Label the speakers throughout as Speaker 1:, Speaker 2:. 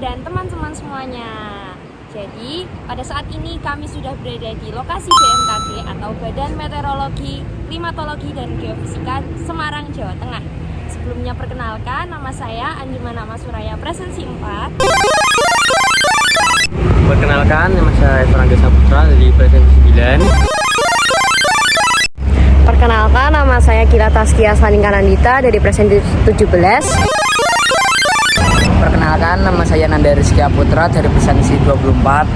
Speaker 1: dan teman-teman semuanya. Jadi, pada saat ini kami sudah berada di lokasi BMKG atau Badan Meteorologi, Klimatologi, dan Geofisika Semarang, Jawa Tengah. Sebelumnya perkenalkan, nama saya Andimana Masuraya Presensi 4.
Speaker 2: Perkenalkan, nama saya Franky Saputra dari Presensi 9.
Speaker 3: Perkenalkan, nama saya Gila Taskia Salingkanandita dari Presensi 17.
Speaker 2: Perkenalkan, nama saya Nanda Rizky Putra dari Presensi 24.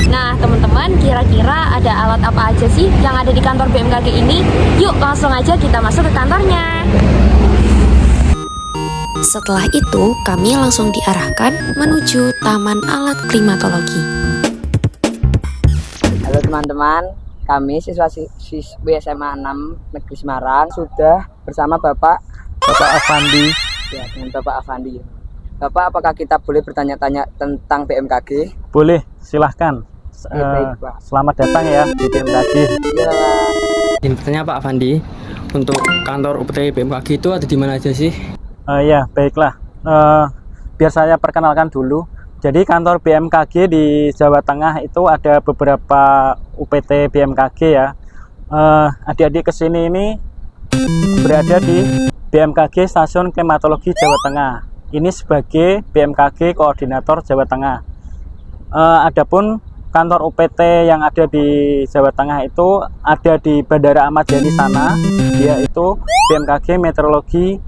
Speaker 1: Nah, teman-teman, kira-kira ada alat apa aja sih yang ada di kantor BMKG ini? Yuk, langsung aja kita masuk ke kantornya.
Speaker 4: Setelah itu, kami langsung diarahkan menuju Taman Alat Klimatologi.
Speaker 2: Halo teman-teman, kami siswi SMA 6 Negeri Semarang sudah bersama Bapak Afandi. Ya, dengan Bapak Afandi. Bapak, apakah kita boleh bertanya-tanya tentang BMKG?
Speaker 5: Boleh, silahkan.
Speaker 2: Baik, Pak.
Speaker 5: Selamat datang ya di BMKG.
Speaker 2: Ya. Ini bertanya Pak Afandi, untuk kantor UPT BMKG itu ada di mana aja sih?
Speaker 5: Ya, baiklah. Biar saya perkenalkan dulu. Jadi kantor BMKG di Jawa Tengah itu ada beberapa UPT BMKG ya. Adik-adik kesini ini berada di BMKG Stasiun Klimatologi Jawa Tengah. Ini sebagai BMKG Koordinator Jawa Tengah. Adapun kantor UPT yang ada di Jawa Tengah itu ada di Bandara Ahmad Yani sana, yaitu BMKG Meteorologi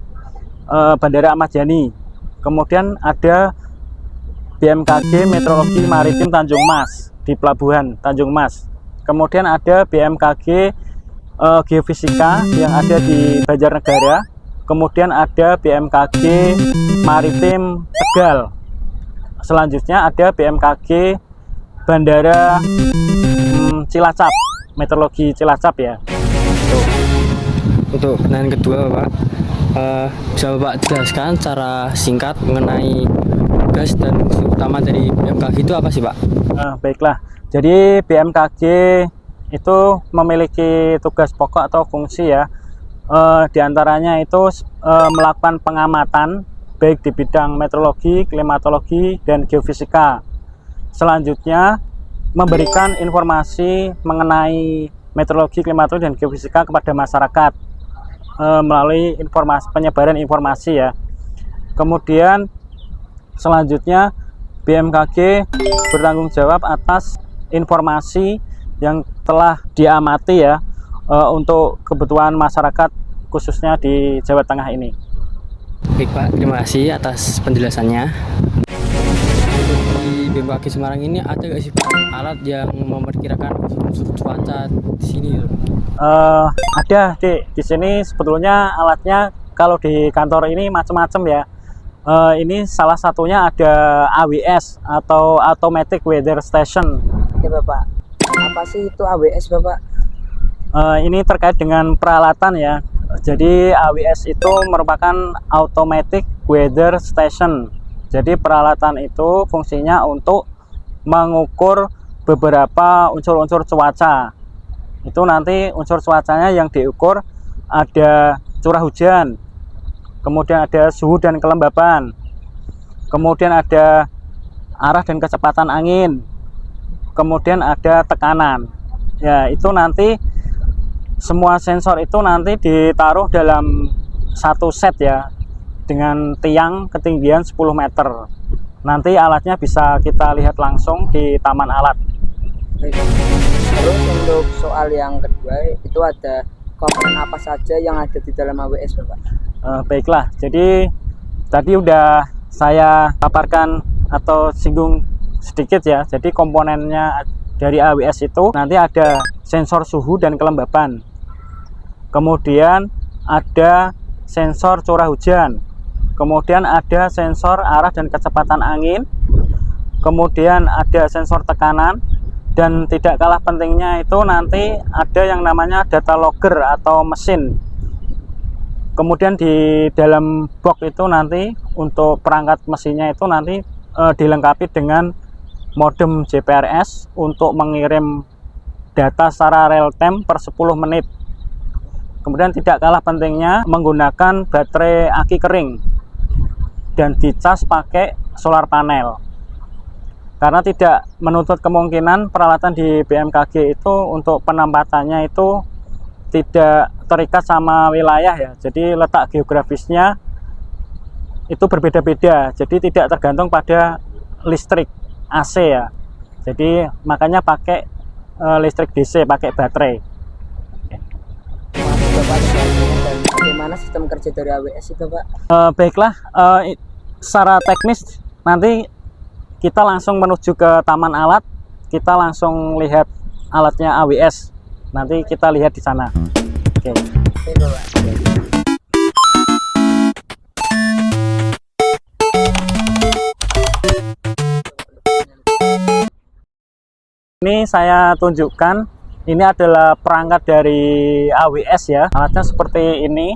Speaker 5: Bandara Ahmad Yani. Kemudian ada BMKG Meteorologi Maritim Tanjung Mas di Pelabuhan Tanjung Mas. Kemudian ada BMKG Geofisika yang ada di Banjarnegara. Kemudian ada BMKG Maritim Tegal. Selanjutnya ada BMKG Bandara Cilacap, Meteorologi Cilacap ya.
Speaker 2: Untuk pertanyaan kedua, Bapak, bisa Bapak jelaskan secara singkat mengenai tugas dan fungsi utama dari BMKG itu apa sih, Pak?
Speaker 5: Baiklah, jadi BMKG itu memiliki tugas pokok atau fungsi ya. Di antaranya itu melakukan pengamatan baik di bidang meteorologi, klimatologi, dan geofisika. Selanjutnya memberikan informasi mengenai meteorologi, klimatologi, dan geofisika kepada masyarakat melalui penyebaran informasi ya. Kemudian selanjutnya BMKG bertanggung jawab atas informasi yang telah diamati ya untuk kebutuhan masyarakat khususnya di Jawa Tengah ini.
Speaker 2: Baik Pak, terima kasih atas penjelasannya. Di BMKG Semarang ini ada nggak sih Pak alat yang memperkirakan unsur cuaca di sini?
Speaker 5: Ada di sini sebetulnya alatnya kalau di kantor ini macam-macam ya. Ini salah satunya ada AWS atau Automatic Weather Station.
Speaker 2: Oke Bapak, apa sih itu AWS Bapak?
Speaker 5: Ini terkait dengan peralatan ya. Jadi AWS itu merupakan Automatic Weather Station. Jadi peralatan itu fungsinya untuk mengukur beberapa unsur-unsur cuaca. Itu nanti unsur cuacanya yang diukur ada curah hujan, kemudian ada suhu dan kelembaban, kemudian ada arah dan kecepatan angin, kemudian ada tekanan. Ya, itu nanti semua sensor itu nanti ditaruh dalam satu set ya, dengan tiang ketinggian 10 meter. Nanti alatnya bisa kita lihat langsung di taman alat.
Speaker 2: Terus untuk soal yang kedua itu ada komponen apa saja yang ada di dalam AWS Bapak?
Speaker 5: Baiklah, jadi tadi udah saya paparkan atau singgung sedikit ya. Jadi komponennya dari AWS itu nanti ada sensor suhu dan kelembaban. Kemudian ada sensor curah hujan. Kemudian ada sensor arah dan kecepatan angin. Kemudian ada sensor tekanan. Dan tidak kalah pentingnya itu nanti ada yang namanya data logger atau mesin. Kemudian di dalam box itu nanti untuk perangkat mesinnya itu nanti dilengkapi dengan modem GPRS untuk mengirim data secara real time per 10 menit. Kemudian tidak kalah pentingnya menggunakan baterai aki kering. dan dicas pakai solar panel. Karena tidak menuntut kemungkinan peralatan di BMKG itu untuk penempatannya itu tidak terikat sama wilayah ya. Jadi letak geografisnya itu berbeda-beda. Jadi tidak tergantung pada listrik AC ya. Jadi makanya pakai listrik DC, pakai baterai.
Speaker 2: Bapak, dan bagaimana sistem kerja dari AWS itu, Pak?
Speaker 5: Baiklah, secara teknis nanti kita langsung menuju ke taman alat, kita langsung lihat alatnya AWS. Nanti kita lihat di sana. Oke. Ini saya tunjukkan, ini adalah perangkat dari AWS ya. Alatnya seperti ini.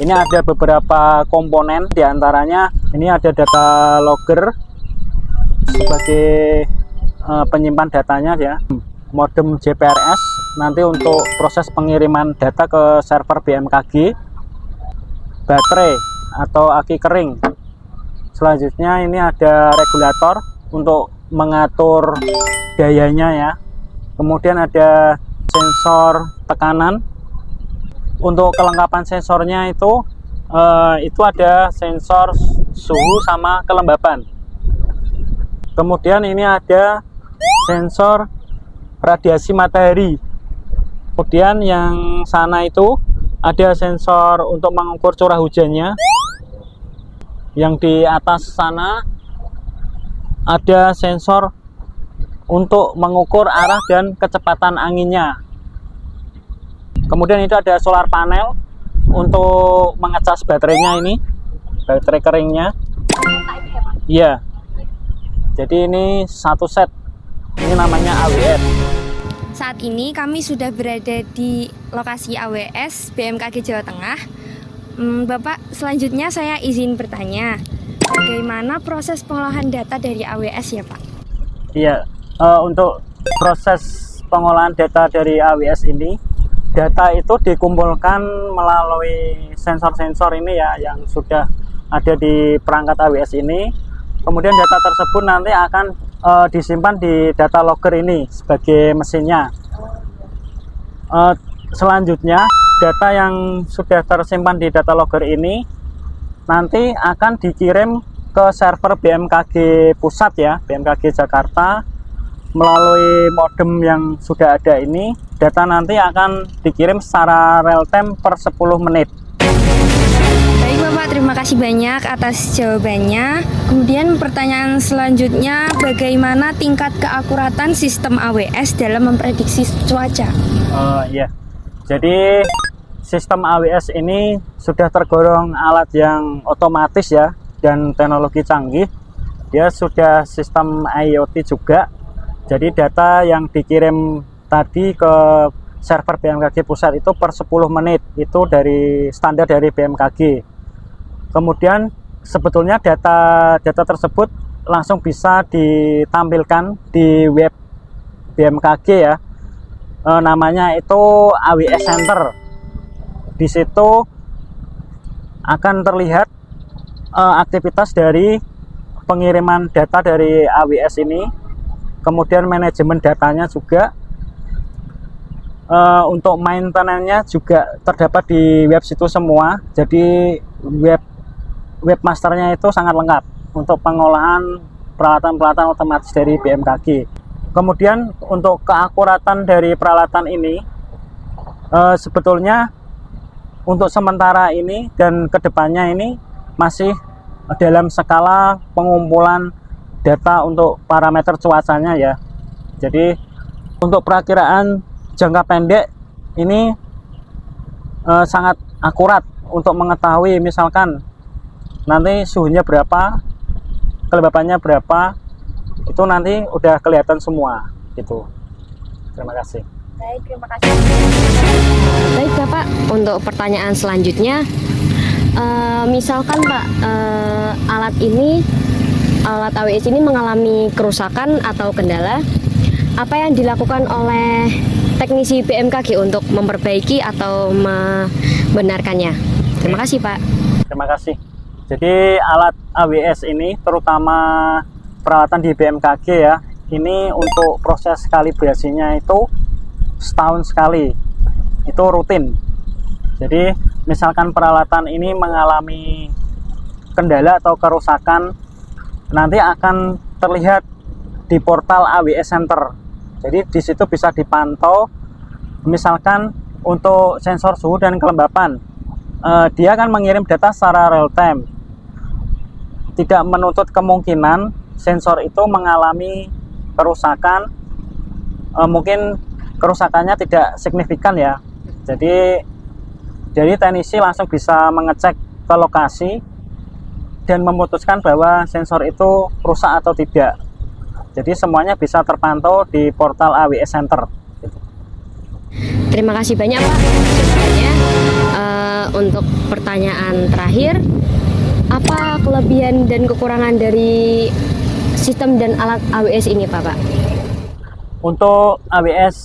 Speaker 5: Ini ada beberapa komponen, diantaranya ini ada data logger sebagai penyimpan datanya ya, modem GPRS nanti untuk proses pengiriman data ke server BMKG, baterai atau aki kering. Selanjutnya ini ada regulator untuk mengatur dayanya ya, kemudian ada sensor tekanan. Untuk kelengkapan sensornya itu ada sensor suhu sama kelembapan. Kemudian ini ada sensor radiasi matahari. Kemudian yang sana itu ada sensor untuk mengukur curah hujannya. Yang di atas sana ada sensor untuk mengukur arah dan kecepatan anginnya. Kemudian itu ada solar panel untuk mengecas baterainya, ini baterai keringnya. Iya. Jadi ini satu set. Ini namanya AWS.
Speaker 1: Saat ini kami sudah berada di lokasi AWS BMKG Jawa Tengah. Bapak, selanjutnya saya izin bertanya, bagaimana proses pengolahan data dari AWS ya Pak?
Speaker 5: Iya, untuk proses pengolahan data dari AWS ini, data itu dikumpulkan melalui sensor-sensor ini ya, yang sudah ada di perangkat AWS ini. Kemudian data tersebut nanti akan disimpan di data logger ini sebagai mesinnya. Selanjutnya data yang sudah tersimpan di data logger ini nanti akan dikirim ke server BMKG pusat ya, BMKG Jakarta. Melalui modem yang sudah ada ini, data nanti akan dikirim secara real time per 10 menit.
Speaker 1: Baik Bapak, terima kasih banyak atas jawabannya. Kemudian pertanyaan selanjutnya, bagaimana tingkat keakuratan sistem AWS dalam memprediksi cuaca?
Speaker 5: Ya, jadi sistem AWS ini sudah tergolong alat yang otomatis ya, dan teknologi canggih. Dia sudah sistem IoT juga. Jadi data yang dikirim tadi ke server BMKG pusat itu per 10 menit, itu dari standar dari BMKG. Kemudian sebetulnya data tersebut langsung bisa ditampilkan di web BMKG ya. Namanya itu AWS Center. Di situ akan terlihat aktivitas dari pengiriman data dari AWS ini. Kemudian manajemen datanya juga, untuk maintenance-nya juga terdapat di web situ semua. Jadi webmasternya itu sangat lengkap untuk pengolahan peralatan-peralatan otomatis dari BMKG. Kemudian untuk keakuratan dari peralatan ini, sebetulnya untuk sementara ini dan kedepannya ini masih dalam skala pengumpulan data untuk parameter cuacanya ya. Jadi untuk perakiraan jangka pendek ini sangat akurat untuk mengetahui misalkan nanti suhunya berapa, kelembapannya berapa, itu nanti udah kelihatan semua gitu. Terima kasih.
Speaker 1: Baik, terima kasih.
Speaker 3: Baik Bapak, untuk pertanyaan selanjutnya, misalkan Pak, alat AWS ini mengalami kerusakan atau kendala, apa yang dilakukan oleh teknisi BMKG untuk memperbaiki atau membenarkannya? Terima kasih, Pak.
Speaker 5: Terima kasih. Jadi alat AWS ini, terutama peralatan di BMKG ya, ini untuk proses kalibrasinya itu setahun sekali, itu rutin. Jadi misalkan peralatan ini mengalami kendala atau kerusakan, nanti akan terlihat di portal AWS Center. Jadi di situ bisa dipantau, misalkan untuk sensor suhu dan kelembapan, dia akan mengirim data secara real time. Tidak menuntut kemungkinan sensor itu mengalami kerusakan, mungkin kerusakannya tidak signifikan ya. Jadi teknisi langsung bisa mengecek ke lokasi dan memutuskan bahwa sensor itu rusak atau tidak. Jadi semuanya bisa terpantau di portal AWS Center.
Speaker 3: Terima kasih banyak, Pak. Sebenarnya untuk pertanyaan terakhir, apa kelebihan dan kekurangan dari sistem dan alat AWS ini, Pak?
Speaker 5: Untuk AWS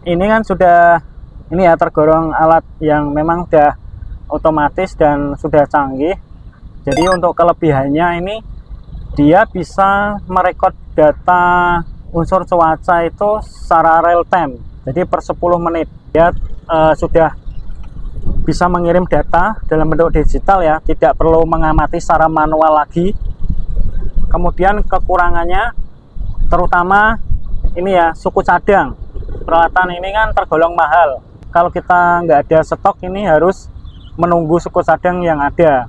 Speaker 5: ini kan sudah tergolong alat yang memang sudah otomatis dan sudah canggih. Jadi untuk kelebihannya ini, dia bisa merekod data unsur cuaca itu secara real time. Jadi per 10 menit dia sudah bisa mengirim data dalam bentuk digital ya, tidak perlu mengamati secara manual lagi. Kemudian kekurangannya terutama ini ya, suku cadang. Peralatan ini kan tergolong mahal. Kalau kita nggak ada stok, ini harus menunggu suku cadang yang ada.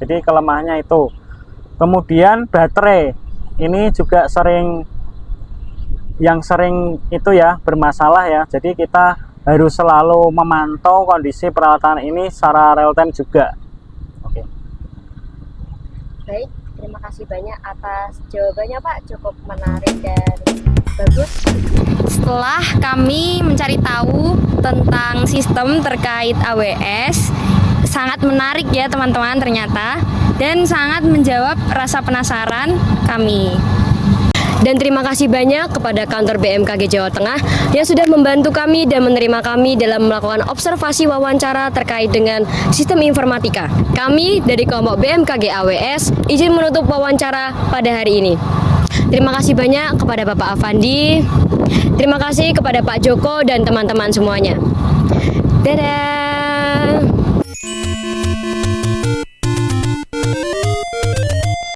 Speaker 5: Jadi kelemahannya itu. Kemudian baterai ini juga sering itu ya bermasalah ya. Jadi kita harus selalu memantau kondisi peralatan ini secara real time juga. Oke.
Speaker 3: Baik, terima kasih banyak atas jawabannya, Pak. Cukup menarik dan bagus.
Speaker 1: Setelah kami mencari tahu tentang sistem terkait AWS, sangat menarik ya teman-teman ternyata, dan sangat menjawab rasa penasaran kami.
Speaker 3: Dan terima kasih banyak kepada kantor BMKG Jawa Tengah yang sudah membantu kami dan menerima kami dalam melakukan observasi wawancara terkait dengan sistem informatika. Kami dari kelompok BMKG AWS izin menutup wawancara pada hari ini. Terima kasih banyak kepada Bapak Afandi. Terima kasih kepada Pak Joko dan teman-teman semuanya. Dadah.